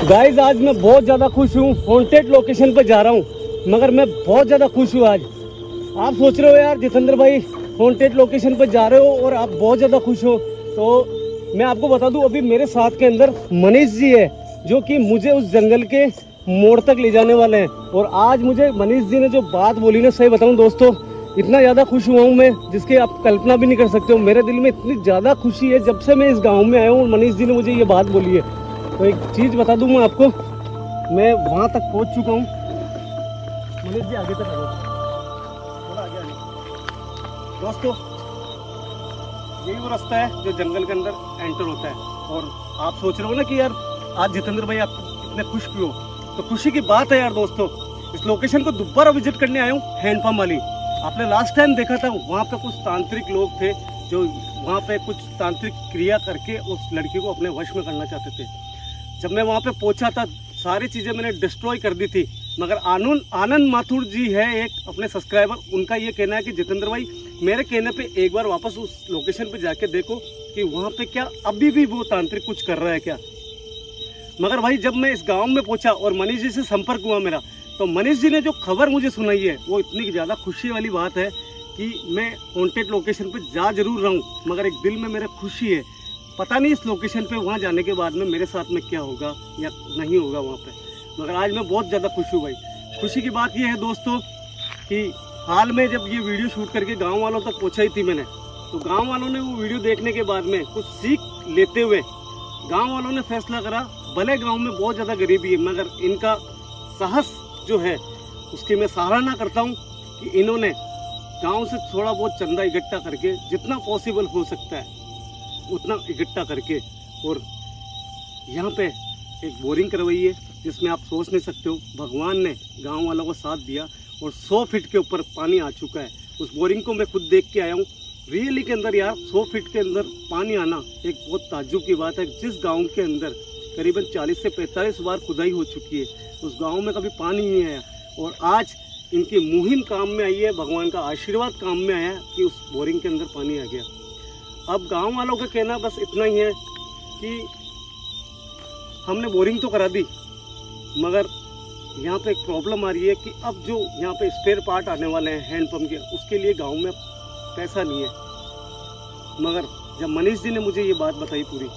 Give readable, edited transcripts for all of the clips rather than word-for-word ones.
Guys आज मैं बहुत ज़्यादा खुश हूँ। हॉन्टेड लोकेशन पे जा रहा हूँ मगर मैं बहुत ज़्यादा खुश हूँ आज। आप सोच रहे हो यार जितेंद्र भाई हॉन्टेड लोकेशन पे जा रहे हो और आप बहुत ज़्यादा खुश हो, तो मैं आपको बता दूँ अभी मेरे साथ के अंदर मनीष जी है जो कि मुझे उस जंगल के मोड़ तक ले जाने वाले हैं। और आज मुझे मनीष जी ने जो बात बोली ना, सही बताऊँ दोस्तों, इतना ज़्यादा खुश हुआ हूँ मैं जिसकी आप कल्पना भी नहीं कर सकते हो। मेरे दिल में इतनी ज़्यादा खुशी है जब से मैं इस गाँव में आया हूँ। मनीष जी ने मुझे ये बात बोली है तो एक चीज़ बता दूँ मैं आपको, मैं वहाँ तक पहुँच चुका हूँ। मनीष जी आगे तक आ जाओ, थोड़ा आगे आगे। दोस्तों यही वो रास्ता है जो जंगल के अंदर एंटर होता है। और आप सोच रहे हो ना कि यार आज जितेंद्र भाई आप इतने खुश क्यों हो, तो खुशी की बात है यार दोस्तों। इस लोकेशन को दोबारा विजिट करने आया हूँ, हैंडपंप वाली। आपने लास्ट टाइम देखा था वहाँ पे कुछ तांत्रिक लोग थे जो वहाँ पे कुछ तांत्रिक क्रिया करके उस लड़की को अपने वश में करना चाहते थे। जब मैं वहाँ पे पहुँचा था सारी चीज़ें मैंने डिस्ट्रॉय कर दी थी, मगर आनंद माथुर जी है एक अपने सब्सक्राइबर, उनका ये कहना है कि जितेंद्र भाई मेरे कहने पे एक बार वापस उस लोकेशन पे जाके देखो कि वहाँ पे क्या अभी भी वो तांत्रिक कुछ कर रहा है क्या। मगर भाई जब मैं इस गांव में पहुंचा और मनीष जी से संपर्क हुआ मेरा, तो मनीष जी ने जो खबर मुझे सुनाई है वो इतनी ज़्यादा खुशी वाली बात है कि मैं हॉन्टेड लोकेशन पे जा जरूर रहा हूँ, मगर एक दिल में मेरे खुशी है। पता नहीं इस लोकेशन पे वहाँ जाने के बाद में मेरे साथ में क्या होगा या नहीं होगा वहाँ पे, मगर आज मैं बहुत ज़्यादा खुश हूँ भाई। खुशी की बात ये है दोस्तों कि हाल में जब ये वीडियो शूट करके गाँव वालों तक पहुँचाई थी मैंने, तो गाँव वालों ने वो वीडियो देखने के बाद में कुछ सीख लेते हुए गाँव वालों ने फैसला करा, भले गाँव में बहुत ज़्यादा गरीबी है मगर इनका साहस जो है उसकी मैं सराहना करता हूँ कि इन्होंने गांव से थोड़ा बहुत चंदा इकट्ठा करके जितना पॉसिबल हो सकता है उतना इकट्ठा करके और यहाँ पे एक बोरिंग करवाई है जिसमें आप सोच नहीं सकते हो भगवान ने गांव वालों को साथ दिया और 100 फीट के ऊपर पानी आ चुका है। उस बोरिंग को मैं खुद देख के आया हूँ रियली के अंदर। यार 100 फीट के अंदर पानी आना एक बहुत ताज्जुब की बात है। जिस गाँव के अंदर करीबन 40 से 45 बार खुदाई हो चुकी है उस गांव में कभी पानी नहीं आया, और आज इनकी मुहिम काम में आई है, भगवान का आशीर्वाद काम में आया कि उस बोरिंग के अंदर पानी आ गया। अब गांव वालों का कहना बस इतना ही है कि हमने बोरिंग तो करा दी मगर यहाँ पे एक प्रॉब्लम आ रही है कि अब जो यहाँ पे स्पेयर पार्ट आने वाले हैं हैंडपम्प के, उसके लिए गाँव में पैसा नहीं है। मगर जब मनीष जी ने मुझे ये बात बताई पूरी,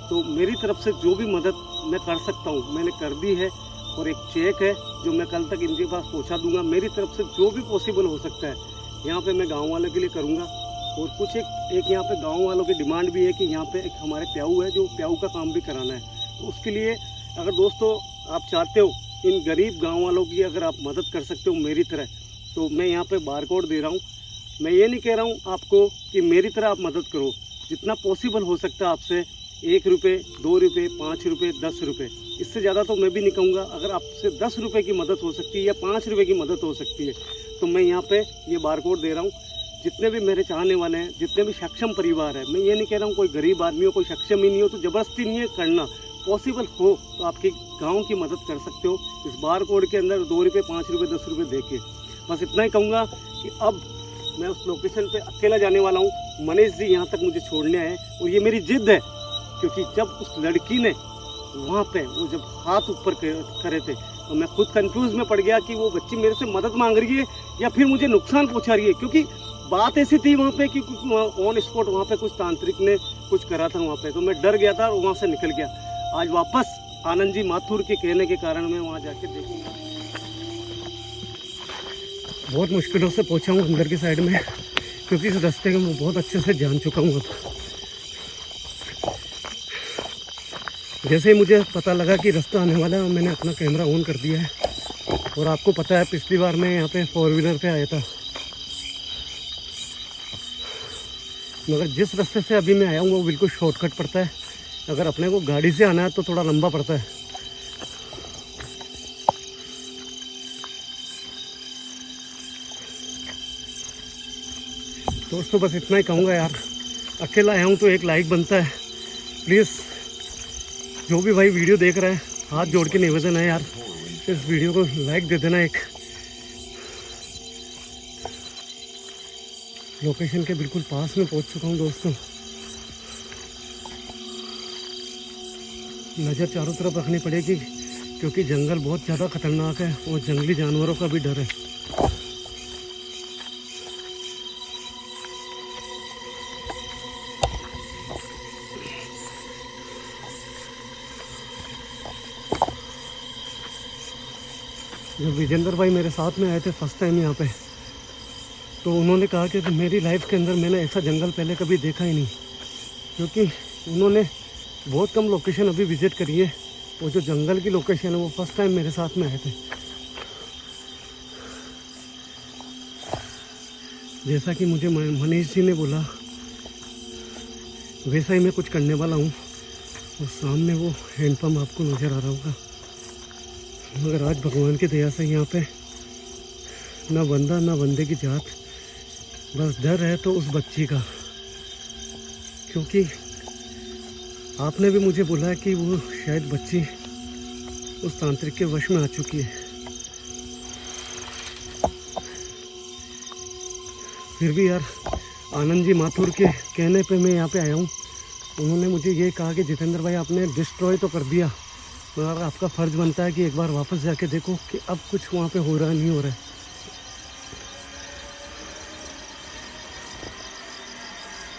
तो मेरी तरफ से जो भी मदद मैं कर सकता हूँ मैंने कर दी है, और एक चेक है जो मैं कल तक इनके पास पहुँचा दूंगा। मेरी तरफ से जो भी पॉसिबल हो सकता है यहाँ पे मैं गांव वालों के लिए करूँगा। और कुछ एक यहाँ पे गांव वालों की डिमांड भी है कि यहाँ पे एक हमारे प्याऊ है जो प्याऊ का काम भी कराना है, तो उसके लिए अगर दोस्तों आप चाहते हो इन गरीब गाँव वालों की अगर आप मदद कर सकते हो मेरी तरह, तो मैं यहाँ पर बारकोड दे रहा हूँ। मैं ये नहीं कह रहा हूँ आपको कि मेरी तरह आप मदद करो, जितना पॉसिबल हो सकता है आपसे 1 रुपये 2 रुपये 5 रुपये 10 रुपये, इससे ज़्यादा तो मैं भी नहीं कहूँगा। अगर आपसे 10 रुपये की मदद हो सकती है या 5 रुपये की मदद हो सकती है तो मैं यहाँ पे ये बारकोड दे रहा हूँ। जितने भी मेरे चाहने वाले हैं, जितने भी सक्षम परिवार है, मैं ये नहीं कह रहा हूँ कोई गरीब आदमी हो कोई सक्षम ही नहीं हो तो ज़बरदस्ती नहीं है करना, पॉसिबल हो तो आपके गाँव की मदद कर सकते हो इस बारकोड के अंदर 2 रुपये 5 रुपये 10 रुपये दे के। बस इतना ही कहूँगा कि अब मैं उस लोकेशन पर अकेला जाने वाला हूँ। मनीष जी यहाँ तक मुझे छोड़ने आए और ये मेरी जिद है, क्योंकि जब उस लड़की ने वहाँ पे वो जब हाथ ऊपर करे थे तो मैं खुद कंफ्यूज में पड़ गया कि वो बच्ची मेरे से मदद मांग रही है या फिर मुझे नुकसान पहुँचा रही है, क्योंकि बात ऐसी थी वहाँ पे कि ऑन स्पॉट वहाँ पे कुछ तांत्रिक ने कुछ करा था वहाँ पे, तो मैं डर गया था और वहाँ से निकल गया। आज वापस आनंद जी माथुर के कहने के कारण मैं वहाँ जाके देखूँगा। बहुत मुश्किलों से पहुँचा हूँ अंदर की साइड में, क्योंकि इस रास्ते को मैं बहुत अच्छे से जान चुका हूँ। जैसे ही मुझे पता लगा कि रास्ता आने वाला है मैंने अपना कैमरा ऑन कर दिया है। और आपको पता है पिछली बार मैं यहाँ पे 4 व्हीलर पे आया था, मगर जिस रास्ते से अभी मैं आया हूँ वो बिल्कुल शॉर्टकट पड़ता है। अगर अपने को गाड़ी से आना है तो थोड़ा लंबा पड़ता है। दोस्तों बस इतना ही कहूँगा यार, अकेला आया हूँ तो एक लाइक बनता है। प्लीज़ जो भी भाई वीडियो देख रहे हैं हाथ जोड़ के निवेदन है यार, इस वीडियो को लाइक दे देना। एक लोकेशन के बिल्कुल पास में पहुंच चुका हूं दोस्तों। नज़र चारों तरफ रखनी पड़ेगी क्योंकि जंगल बहुत ज़्यादा खतरनाक है और जंगली जानवरों का भी डर है। जब विजेंद्र भाई मेरे साथ में आए थे फर्स्ट टाइम यहाँ पे, तो उन्होंने कहा कि मेरी लाइफ के अंदर मैंने ऐसा जंगल पहले कभी देखा ही नहीं, क्योंकि उन्होंने बहुत कम लोकेशन अभी विज़िट करी है। वो जो जंगल की लोकेशन है वो फर्स्ट टाइम मेरे साथ में आए थे। जैसा कि मुझे मनीष जी ने बोला वैसा ही मैं कुछ करने वाला हूँ। और सामने वो हैंडपम्प आपको नज़र आ रहा होगा। मगर आज भगवान की दया से यहाँ पे ना बंदा ना बंदे की जात, बस डर है तो उस बच्ची का, क्योंकि आपने भी मुझे बोला है कि वो शायद बच्ची उस तांत्रिक के वश में आ चुकी है। फिर भी यार आनंद जी माथुर के कहने पे मैं यहाँ पे आया हूँ। उन्होंने मुझे ये कहा कि जितेंद्र भाई आपने डिस्ट्रॉय तो कर दिया, मगर आपका फ़र्ज़ बनता है कि एक बार वापस जाके देखो कि अब कुछ वहाँ पे हो रहा है नहीं हो रहा है।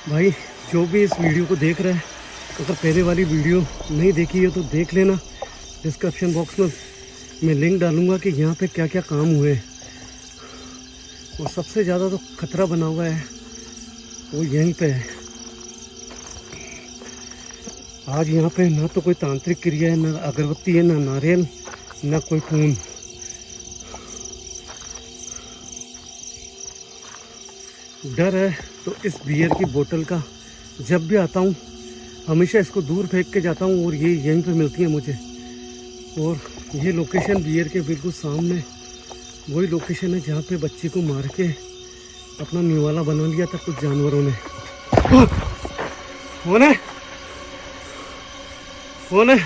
भाई जो भी इस वीडियो को देख रहा है, अगर पहले वाली वीडियो नहीं देखी है तो देख लेना। डिस्क्रिप्शन बॉक्स में मैं लिंक डालूँगा कि यहाँ पे क्या क्या काम हुए हैं। और सबसे ज़्यादा तो खतरा बना हुआ है वो यहीं पे है। आज यहाँ पे ना तो कोई तांत्रिक क्रिया है, ना अगरबत्ती है, ना नारियल, ना कोई खून। डर है तो इस बियर की बोतल का जब भी आता हूँ हमेशा इसको दूर फेंक के जाता हूँ, और ये यहीं पे मिलती है मुझे। और ये लोकेशन बियर के बिल्कुल सामने वही लोकेशन है जहाँ पे बच्ची को मार के अपना निवाला बना लिया था कुछ जानवरों ने। कौन है?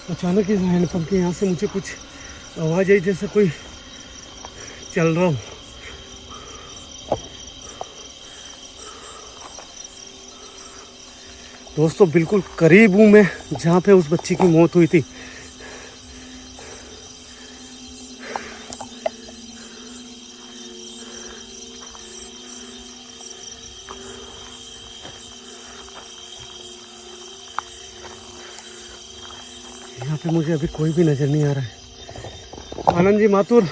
अचानक इस हैंडपम्प के यहाँ से मुझे कुछ आवाज़ आई जैसे कोई चल रहा हो। दोस्तों बिल्कुल करीब हूँ मैं जहाँ पे उस बच्ची की मौत हुई थी। यहाँ पे मुझे अभी कोई भी नज़र नहीं आ रहा है। आनंद जी माथुर,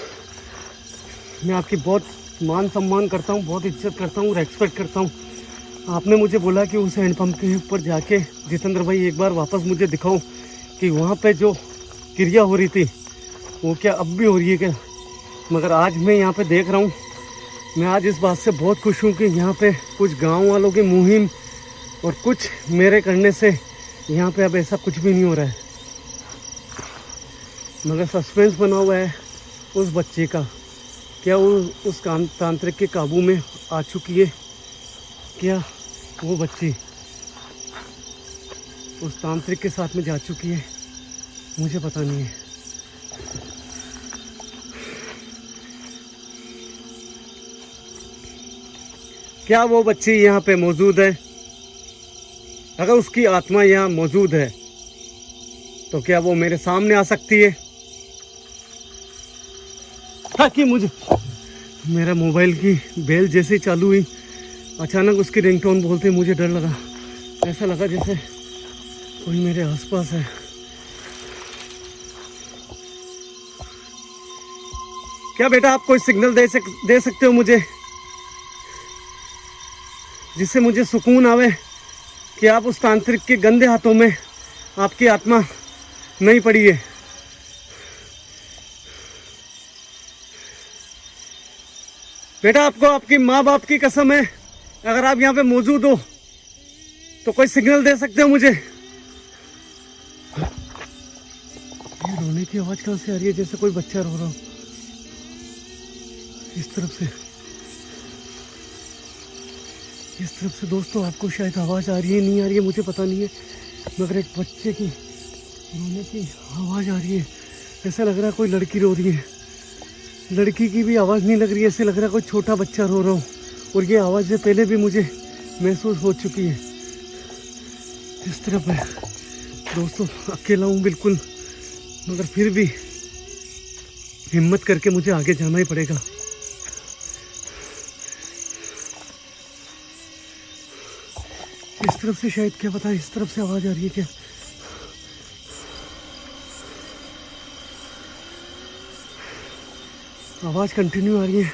मैं आपकी बहुत मान सम्मान करता हूँ, बहुत इज्जत करता हूँ, रेस्पेक्ट करता हूँ। आपने मुझे बोला कि उस हैंडपम्प के ऊपर जाके जितेंद्र भाई एक बार वापस मुझे दिखाओ कि वहाँ पे जो क्रिया हो रही थी वो क्या अब भी हो रही है क्या। मगर आज मैं यहाँ पे देख रहा हूँ। मैं आज इस बात से बहुत खुश हूँ कि यहाँ पे कुछ गांव वालों की मुहिम और कुछ मेरे करने से यहाँ पे अब ऐसा कुछ भी नहीं हो रहा है। मगर सस्पेंस बना हुआ है उस बच्चे का, क्या वो उस तांत्रिक के काबू में आ चुकी है, क्या वो बच्ची उस तांत्रिक के साथ में जा चुकी है, मुझे पता नहीं है। क्या वो बच्ची यहाँ पे मौजूद है? अगर उसकी आत्मा यहाँ मौजूद है तो क्या वो मेरे सामने आ सकती है? ताकि मुझे मेरा मोबाइल की बेल जैसे चालू हुई, अचानक उसकी रिंगटोन बोलते मुझे डर लगा। ऐसा लगा जैसे कोई मेरे आसपास है। क्या बेटा आप कोई सिग्नल दे सकते हो मुझे, जिससे मुझे सुकून आवे कि आप उस तांत्रिक के गंदे हाथों में आपकी आत्मा नहीं पड़ी है। बेटा आपको आपकी माँ बाप की कसम है, अगर आप यहाँ पे मौजूद हो तो कोई सिग्नल दे सकते हो मुझे। ये रोने की आवाज कहाँ से आ रही है? जैसे कोई बच्चा रो रहा हो। इस तरफ से दोस्तों आपको शायद आवाज आ रही है, नहीं आ रही है मुझे पता नहीं है, मगर एक बच्चे की रोने की आवाज आ रही है। ऐसा लग रहा है कोई लड़की रो रही है। लड़की की भी आवाज़ नहीं लग रही है, ऐसे लग रहा है कोई छोटा बच्चा रो रहा हो। और ये आवाज़ से पहले भी मुझे महसूस हो चुकी है। इस तरफ है। दोस्तों अकेला हूँ बिल्कुल, मगर फिर भी हिम्मत करके मुझे आगे जाना ही पड़ेगा। इस तरफ से शायद, क्या पता इस तरफ से आवाज आ रही है क्या। आवाज कंटिन्यू आ रही है।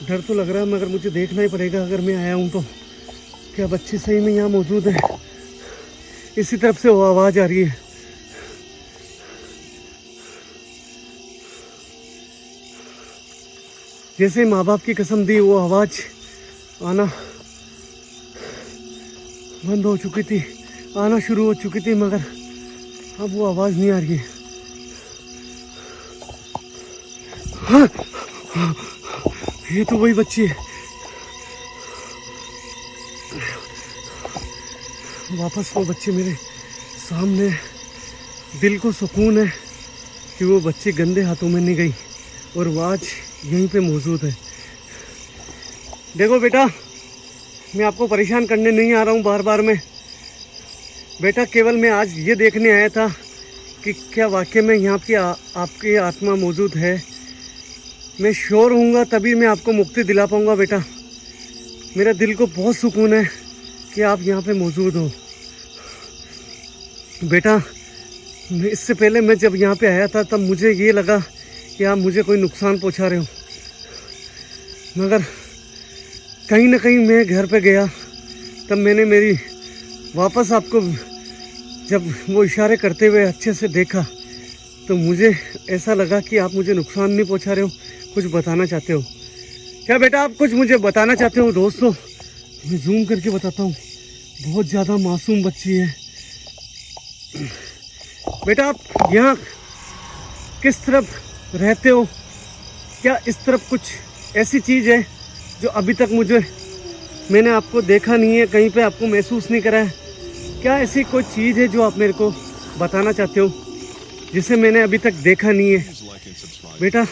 डर तो लग रहा है, मगर मुझे देखना ही पड़ेगा। अगर मैं आया हूं तो क्या बच्चे सही में यहाँ मौजूद है। इसी तरफ से वो आवाज आ रही है। जैसे माँ बाप की कसम दी, वो आवाज आना बंद हो चुकी थी, आना शुरू हो चुकी थी, मगर अब वो आवाज नहीं आ रही है। हाँ, ये तो वही बच्ची है। वापस वो बच्ची मेरे सामने। दिल को सुकून है कि वो बच्ची गंदे हाथों में नहीं गई और वो आज यहीं पे मौजूद है। देखो बेटा, मैं आपको परेशान करने नहीं आ रहा हूँ बार बार में। बेटा केवल मैं आज ये देखने आया था कि क्या वाकई में यहाँ की आपकी आत्मा मौजूद है। मैं श्योर हूँगा तभी मैं आपको मुक्ति दिला पाऊँगा बेटा। मेरा दिल को बहुत सुकून है कि आप यहाँ पे मौजूद हो। बेटा इससे पहले मैं जब यहाँ पे आया था तब मुझे ये लगा कि आप मुझे कोई नुकसान पहुँचा रहे हो, मगर कहीं ना कहीं मैं घर पे गया तब मैंने मेरी वापस आपको जब वो इशारे करते हुए अच्छे से देखा तो मुझे ऐसा लगा कि आप मुझे नुकसान नहीं पहुँचा रहे हो, कुछ बताना चाहते हो। क्या बेटा आप कुछ मुझे बताना चाहते हो? दोस्तों मैं जूम करके बताता हूँ, बहुत ज़्यादा मासूम बच्ची है। बेटा आप यहाँ किस तरफ रहते हो? क्या इस तरफ कुछ ऐसी चीज़ है जो अभी तक मैंने आपको देखा नहीं है, कहीं पे आपको महसूस नहीं करा है? क्या ऐसी कोई चीज़ है जो आप मेरे को बताना चाहते हो जिसे मैंने अभी तक देखा नहीं है? बेटा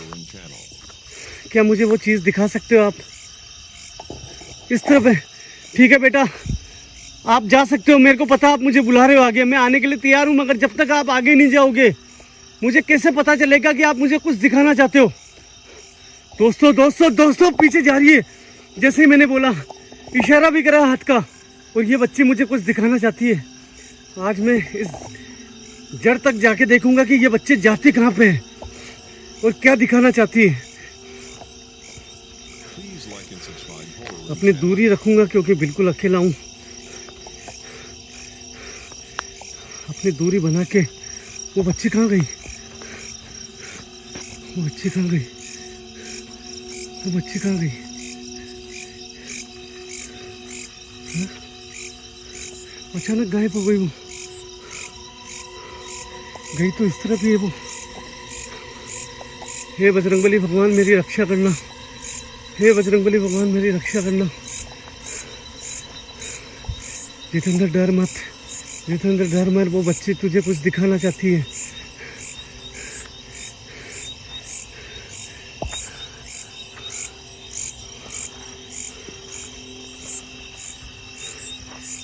क्या मुझे वो चीज़ दिखा सकते हो आप? इस तरफ है। ठीक है बेटा, आप जा सकते हो। मेरे को पता आप मुझे बुला रहे हो आगे, मैं आने के लिए तैयार हूँ, मगर जब तक आप आगे नहीं जाओगे मुझे कैसे पता चलेगा कि आप मुझे कुछ दिखाना चाहते हो? दोस्तों दोस्तों दोस्तों पीछे जा रही है, जैसे ही मैंने बोला इशारा भी करा हाथ का, और ये बच्ची मुझे कुछ दिखाना चाहती है। आज मैं इस जड़ तक जाके देखूंगा कि ये बच्चे जाते कहाँ पे हैं और क्या दिखाना चाहती है। अपनी दूरी रखूंगा क्योंकि बिल्कुल अकेला हूँ। अपनी दूरी बना के। वो बच्ची कहाँ गई? वो बच्ची कहाँ गई? वो बच्ची कहाँ गई? हाँ? अचानक गायब हो गई। वो गई तो इस तरफ ही है वो। हे बजरंगबली भगवान मेरी रक्षा करना, हे बजरंगबली भगवान मेरी रक्षा करना। जितेंद्र डर मत, जितेंद्र डर मत, वो बच्ची तुझे कुछ दिखाना चाहती है।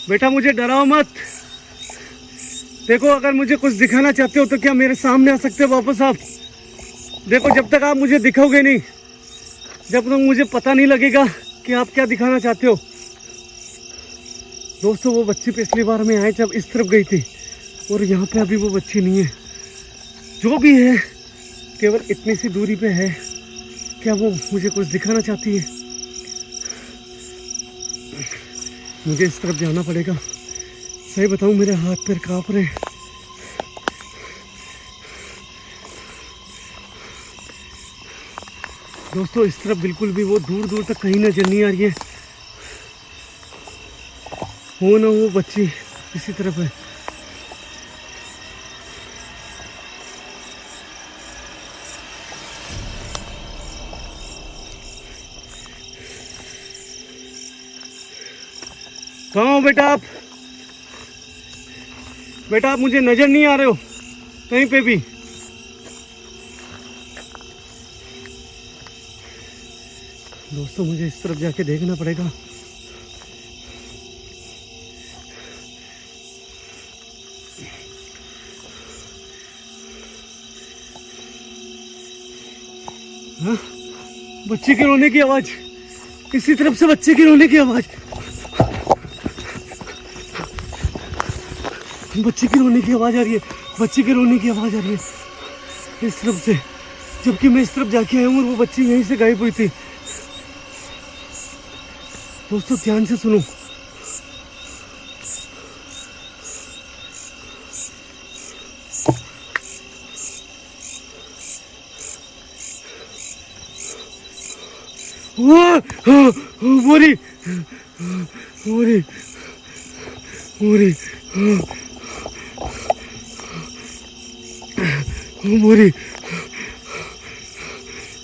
बेटा मुझे डराओ मत। देखो अगर मुझे कुछ दिखाना चाहते हो तो क्या मेरे सामने आ सकते हो वापस आप? देखो जब तक आप मुझे दिखाओगे नहीं, जब तक मुझे पता नहीं लगेगा कि आप क्या दिखाना चाहते हो। दोस्तों वो बच्ची पिछली बार में आए जब इस तरफ गई थी और यहाँ पे अभी वो बच्ची नहीं है। जो भी है केवल इतनी सी दूरी पे है। क्या वो मुझे कुछ दिखाना चाहती है? मुझे इस तरफ जाना पड़ेगा। सही बताऊं मेरे हाथ पैर कांप रहे हैं। दोस्तों इस तरफ बिल्कुल भी वो दूर दूर तक कहीं नजर नहीं आ रही है। हो ना वो बच्ची इसी तरफ है। कहाँ हो बेटा आप? बेटा आप मुझे नजर नहीं आ रहे हो कहीं पे भी। दोस्तों मुझे इस तरफ जाके देखना पड़ेगा। हाँ? बच्चे के रोने की आवाज, इसी तरफ से बच्चे के रोने की आवाज, बच्चे की रोने की आवाज आ रही है, बच्चे के रोने की आवाज आ रही है इस तरफ से, जबकि मैं इस तरफ जाके आया हूँ और वो बच्ची यहीं से गायब हुई थी। दोस्तों ध्यान से सुनो, मोरी मोरी मोरी मोरी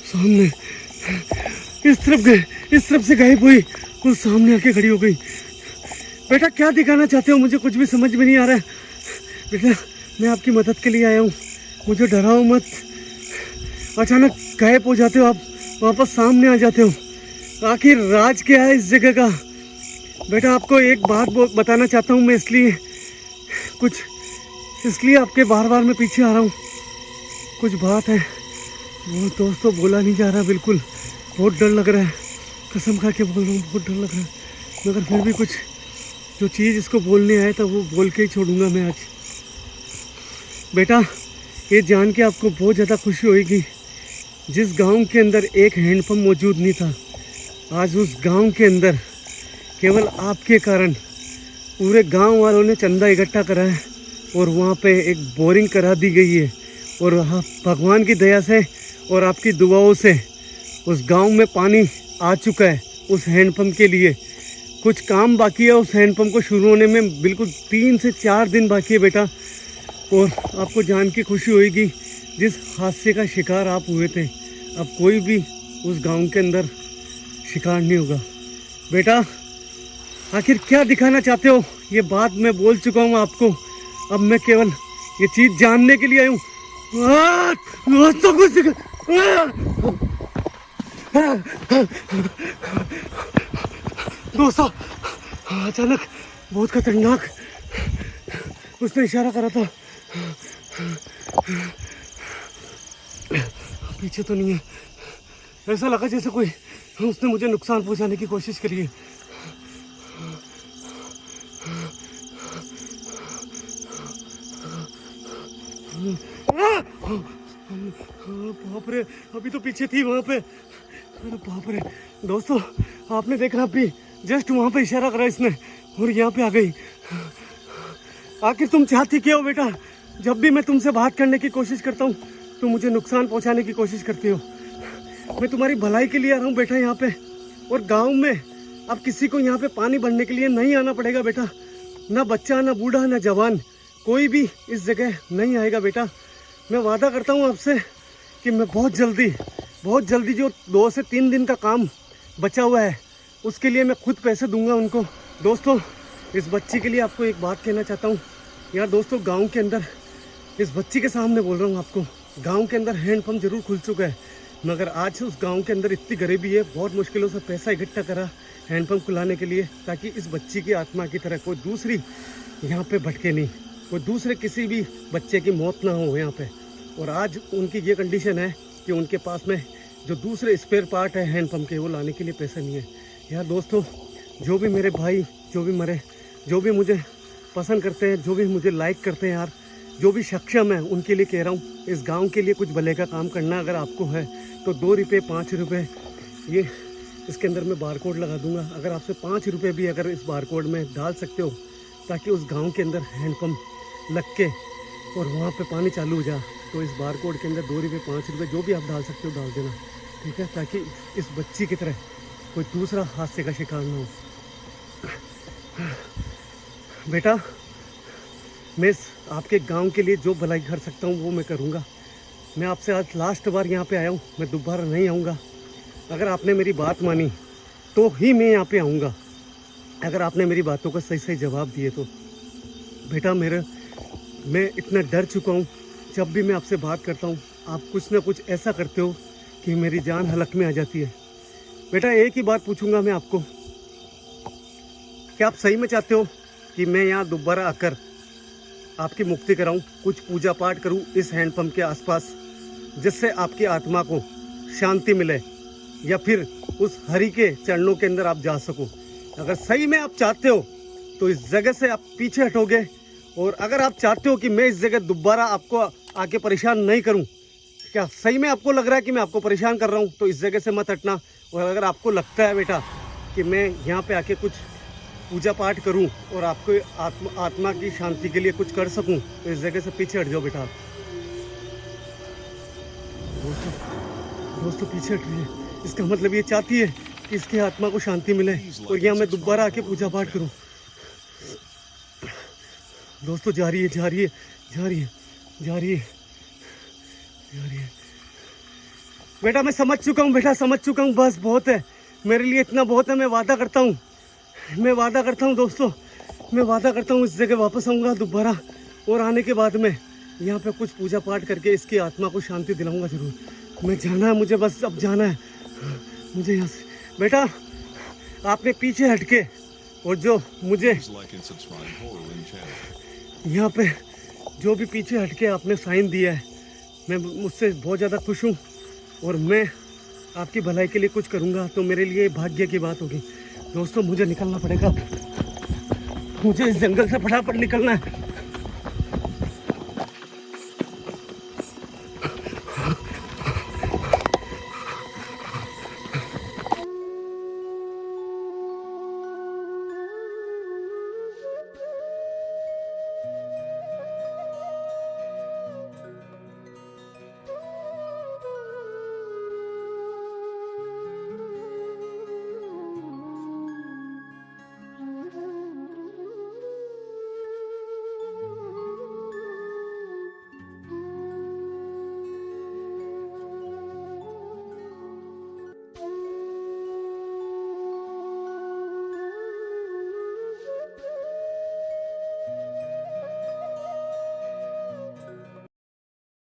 सामने इस तरफ गए, इस तरफ से गायब हुई और सामने आके खड़ी हो गई। बेटा क्या दिखाना चाहते हो, मुझे कुछ भी समझ में नहीं आ रहा है। बेटा मैं आपकी मदद के लिए आया हूँ, मुझे डराओ मत। अचानक गायब हो जाते हो आप, वापस सामने आ जाते हो, आखिर राज क्या है इस जगह का। बेटा आपको एक बात बताना चाहता हूँ मैं, इसलिए आपके बार बार मैं पीछे आ रहा हूँ। कुछ बात है वो दोस्तों बोला नहीं जा रहा, बिल्कुल बहुत डर लग रहा है, कसम खा के बोल रहा हूँ बहुत डर लग रहा है, मगर फिर भी कुछ जो चीज़ इसको बोलने आया था वो बोल के ही छोड़ूंगा मैं आज। बेटा ये जान के आपको बहुत ज़्यादा खुशी होगी, जिस गांव के अंदर एक हैंडपम्प मौजूद नहीं था, आज उस गांव के अंदर केवल आपके कारण पूरे गांव वालों ने चंदा इकट्ठा करा है और वहाँ पे एक बोरिंग करा दी गई है। और भगवान की दया से और आपकी दुआओं से उस गांव में पानी आ चुका है उस हैंडपम्प के लिए। कुछ काम बाकी है उस हैंडपम्प को शुरू होने में, बिल्कुल 3 से 4 दिन बाकी है बेटा। और आपको जान के खुशी होगी, जिस हादसे का शिकार आप हुए थे अब कोई भी उस गांव के अंदर शिकार नहीं होगा। बेटा आखिर क्या दिखाना चाहते हो, ये बात मैं बोल चुका हूँ आपको, अब मैं केवल ये चीज़ जानने के लिए आया हूँ। दोस्तों अचानक बहुत खतरनाक उसने इशारा करा था, पीछे तो नहीं है, ऐसा लगा जैसे कोई उसने मुझे नुकसान पहुंचाने की कोशिश करी है। बाप रे अभी तो पीछे थी वहां पे, अरे बाप रे। दोस्तों आपने देखा अभी जस्ट वहां पे इशारा करा इसने और यहाँ पे आ गई। आखिर तुम चाहती क्या हो बेटा, जब भी मैं तुमसे बात करने की कोशिश करता हूँ तुम मुझे नुकसान पहुँचाने की कोशिश करती हो। मैं तुम्हारी भलाई के लिए आ रहा हूँ बेटा यहाँ पे, और गांव में अब किसी को यहाँ पे पानी भरने के लिए नहीं आना पड़ेगा बेटा, ना बच्चा ना बूढ़ा ना जवान, कोई भी इस जगह नहीं आएगा बेटा। मैं वादा करता हूँ आपसे कि मैं बहुत जल्दी जो 2 से 3 दिन का काम बचा हुआ है उसके लिए मैं खुद पैसे दूंगा उनको। दोस्तों इस बच्ची के लिए आपको एक बात कहना चाहता हूँ यार। दोस्तों गांव के अंदर, इस बच्ची के सामने बोल रहा हूँ आपको, गांव के अंदर हैंडपम्प जरूर खुल चुका है, मगर आज उस गांव के अंदर इतनी गरीबी है, बहुत मुश्किलों से पैसा इकट्ठा करा हैंडपम्प खुलाने के लिए, ताकि इस बच्ची की आत्मा की तरह कोई दूसरी यहाँ पे भटके नहीं, कोई दूसरे किसी भी बच्चे की मौत ना हो यहाँ पे। और आज उनकी ये कंडीशन है कि उनके पास में जो दूसरे स्पेयर पार्ट है हैंडपम्प के वो लाने के लिए पैसा नहीं है। यार दोस्तों जो भी मेरे भाई, जो भी मुझे पसंद करते हैं, जो भी मुझे लाइक करते हैं यार, जो भी सक्षम है उनके लिए कह रहा हूँ, इस गांव के लिए कुछ भले का काम करना अगर आपको है तो 2 रुपये 5 रुपये ये इसके अंदर मैं बारकोड लगा दूंगा। अगर आपसे 5 रुपये भी अगर इस बारकोड में डाल सकते हो ताकि उस गांव के अंदर हैंडपम्प लग के और वहाँ पे पानी चालू हो जाए, तो इस बारकोड के अंदर 2 रुपये 5 रुपये जो भी आप डाल सकते हो डाल देना, ठीक है, ताकि इस बच्ची की तरह कोई दूसरा हादसे का शिकार ना हो। बेटा मैं आपके गांव के लिए जो भलाई कर सकता हूँ वो मैं करूँगा। मैं आपसे आज लास्ट बार यहाँ पे आया हूँ, मैं दोबारा नहीं आऊँगा। अगर आपने मेरी बात मानी तो ही मैं यहाँ पे आऊँगा, अगर आपने मेरी बातों का सही जवाब दिए तो। बेटा मैं इतना डर चुका हूँ, जब भी मैं आपसे बात करता हूँ आप कुछ ना कुछ ऐसा करते हो कि मेरी जान हलक में आ जाती है। बेटा एक ही बात पूछूंगा मैं आपको, क्या आप सही में चाहते हो कि मैं यहाँ दोबारा आकर आपकी मुक्ति कराऊं, कुछ पूजा पाठ करूं इस हैंडपंप के आसपास, जिससे आपकी आत्मा को शांति मिले, या फिर उस हरि के चरणों के अंदर आप जा सको? अगर सही में आप चाहते हो तो इस जगह से आप पीछे हटोगे, और अगर आप चाहते हो कि मैं इस जगह दोबारा आपको आके परेशान नहीं करूं, क्या सही में आपको लग रहा है कि मैं आपको परेशान कर रहा हूं, तो इस जगह से मत हटना। और अगर आपको लगता है बेटा कि मैं यहाँ पे आके कुछ पूजा पाठ करूं और आपको आत्मा की शांति के लिए कुछ कर सकूं, तो इस जगह से पीछे हट जाओ बेटा आप। दोस्तों पीछे हट रही है, इसका मतलब ये चाहती है कि इसकी आत्मा को शांति मिले और यहाँ मैं दोबारा आके पूजा पाठ करूं। दोस्तों जा रही है, जा रही है, जा रही है, जा रही है, जा रही है। बेटा मैं समझ चुका हूँ, बेटा समझ चुका हूँ, बस बहुत है मेरे लिए, इतना बहुत है। मैं वादा करता हूँ, मैं वादा करता हूँ दोस्तों, मैं वादा करता हूँ इस जगह वापस आऊँगा दोबारा, और आने के बाद में यहाँ पे कुछ पूजा पाठ करके इसकी आत्मा को शांति दिलाऊंगा जरूर। मैं जाना है मुझे, बस अब जाना है मुझे यहाँ से। बेटा आपने पीछे हटके और जो मुझे यहाँ पे जो भी पीछे हटके आपने साइन दिया है, मैं मुझसे बहुत ज़्यादा खुश हूँ, और मैं आपकी भलाई के लिए कुछ करूँगा तो मेरे लिए भाग्य की बात होगी। दोस्तों मुझे निकलना पड़ेगा, मुझे इस जंगल से फटाफट निकलना है।